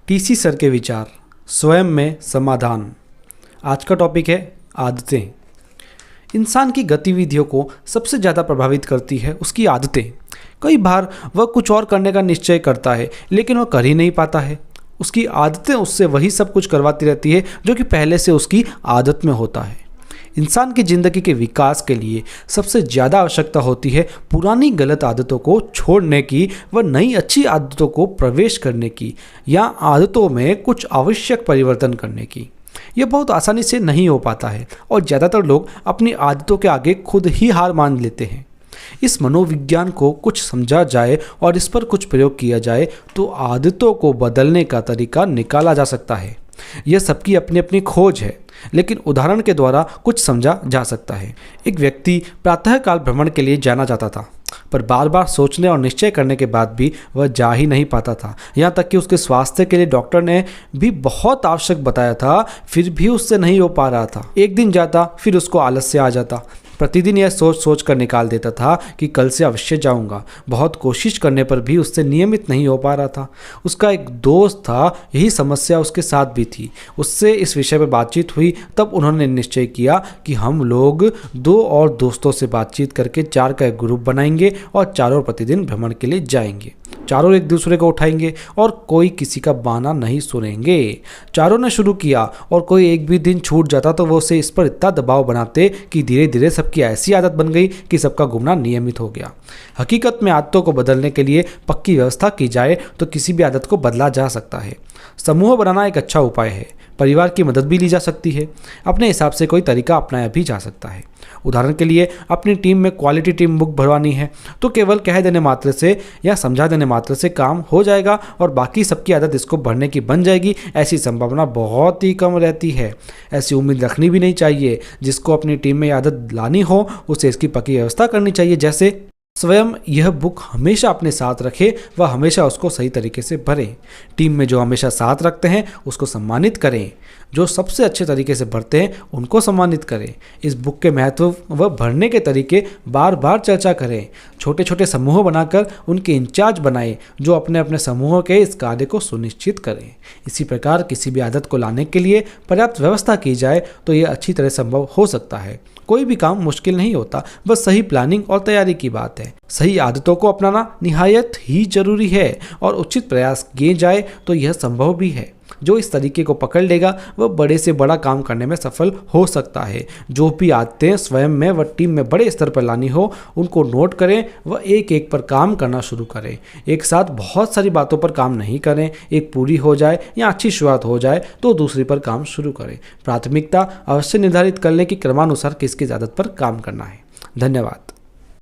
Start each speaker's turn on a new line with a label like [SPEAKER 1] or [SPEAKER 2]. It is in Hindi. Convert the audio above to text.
[SPEAKER 1] टीसी सर के विचार, स्वयं में समाधान। आज का टॉपिक है आदतें। इंसान की गतिविधियों को सबसे ज़्यादा प्रभावित करती है उसकी आदतें। कई बार वह कुछ और करने का निश्चय करता है लेकिन वह कर ही नहीं पाता है। उसकी आदतें उससे वही सब कुछ करवाती रहती है जो कि पहले से उसकी आदत में होता है। इंसान की ज़िंदगी के विकास के लिए सबसे ज़्यादा आवश्यकता होती है पुरानी गलत आदतों को छोड़ने की व नई अच्छी आदतों को प्रवेश करने की, या आदतों में कुछ आवश्यक परिवर्तन करने की। यह बहुत आसानी से नहीं हो पाता है और ज़्यादातर लोग अपनी आदतों के आगे खुद ही हार मान लेते हैं। इस मनोविज्ञान को कुछ समझा जाए और इस पर कुछ प्रयोग किया जाए तो आदतों को बदलने का तरीका निकाला जा सकता है। यह सबकी अपनी अपनी खोज है, लेकिन उदाहरण के द्वारा कुछ समझा जा सकता है। एक व्यक्ति प्रातःकाल भ्रमण के लिए जाना चाहता था, पर बार बार सोचने और निश्चय करने के बाद भी वह जा ही नहीं पाता था। यहाँ तक कि उसके स्वास्थ्य के लिए डॉक्टर ने भी बहुत आवश्यक बताया था, फिर भी उससे नहीं हो पा रहा था। एक दिन जाता, फिर उसको आलस्य आ जाता। प्रतिदिन यह सोच सोच कर निकाल देता था कि कल से अवश्य जाऊंगा। बहुत कोशिश करने पर भी उससे नियमित नहीं हो पा रहा था। उसका एक दोस्त था, यही समस्या उसके साथ भी थी। उससे इस विषय पर बातचीत हुई, तब उन्होंने निश्चय किया कि हम लोग 2 और दोस्तों से बातचीत करके 4 का एक ग्रुप बनाएंगे और चारों प्रतिदिन भ्रमण के लिए जाएंगे। चारों एक दूसरे को उठाएंगे और कोई किसी का बहाना नहीं सुनेंगे। चारों ने शुरू किया और कोई एक भी दिन छूट जाता तो वो उसे इस पर इतना दबाव बनाते कि धीरे धीरे सबकी ऐसी आदत बन गई कि सबका घूमना नियमित हो गया। हकीकत में आदतों को बदलने के लिए पक्की व्यवस्था की जाए तो किसी भी आदत को बदला जा सकता है। समूह बनाना एक अच्छा उपाय है। परिवार की मदद भी ली जा सकती है। अपने हिसाब से कोई तरीका अपनाया भी जा सकता है। उदाहरण के लिए अपनी टीम में क्वालिटी टीम बुक भरवानी है तो केवल कह देने मात्र से या समझा देने मात्र से काम हो जाएगा और बाकी सबकी आदत इसको भरने की बन जाएगी, ऐसी संभावना बहुत ही कम रहती है। ऐसी उम्मीद रखनी भी नहीं चाहिए। जिसको अपनी टीम में आदत लानी हो उसे इसकी पक्की व्यवस्था करनी चाहिए, जैसे स्वयं यह बुक हमेशा अपने साथ रखे व हमेशा उसको सही तरीके से भरें। टीम में जो हमेशा साथ रखते हैं उसको सम्मानित करें। जो सबसे अच्छे तरीके से भरते हैं उनको सम्मानित करें। इस बुक के महत्व व भरने के तरीके बार बार चर्चा करें। छोटे छोटे समूह बनाकर उनके इंचार्ज बनाएं जो अपने अपने समूहों के इस कार्य को सुनिश्चित करें। इसी प्रकार किसी भी आदत को लाने के लिए पर्याप्त व्यवस्था की जाए तो यह अच्छी तरह संभव हो सकता है। कोई भी काम मुश्किल नहीं होता, बस सही प्लानिंग और तैयारी की बात है। सही आदतों को अपनाना निहायत ही जरूरी है और उचित प्रयास किए जाए तो यह संभव भी है। जो इस तरीके को पकड़ लेगा वह बड़े से बड़ा काम करने में सफल हो सकता है। जो भी आदतें स्वयं में व टीम में बड़े स्तर पर लानी हो उनको नोट करें व एक एक पर काम करना शुरू करें। एक साथ बहुत सारी बातों पर काम नहीं करें। एक पूरी हो जाए या अच्छी शुरुआत हो जाए तो दूसरी पर काम शुरू करें। प्राथमिकता अवश्य निर्धारित कर लें कि क्रमानुसार किसकी आदत पर काम करना है। धन्यवाद।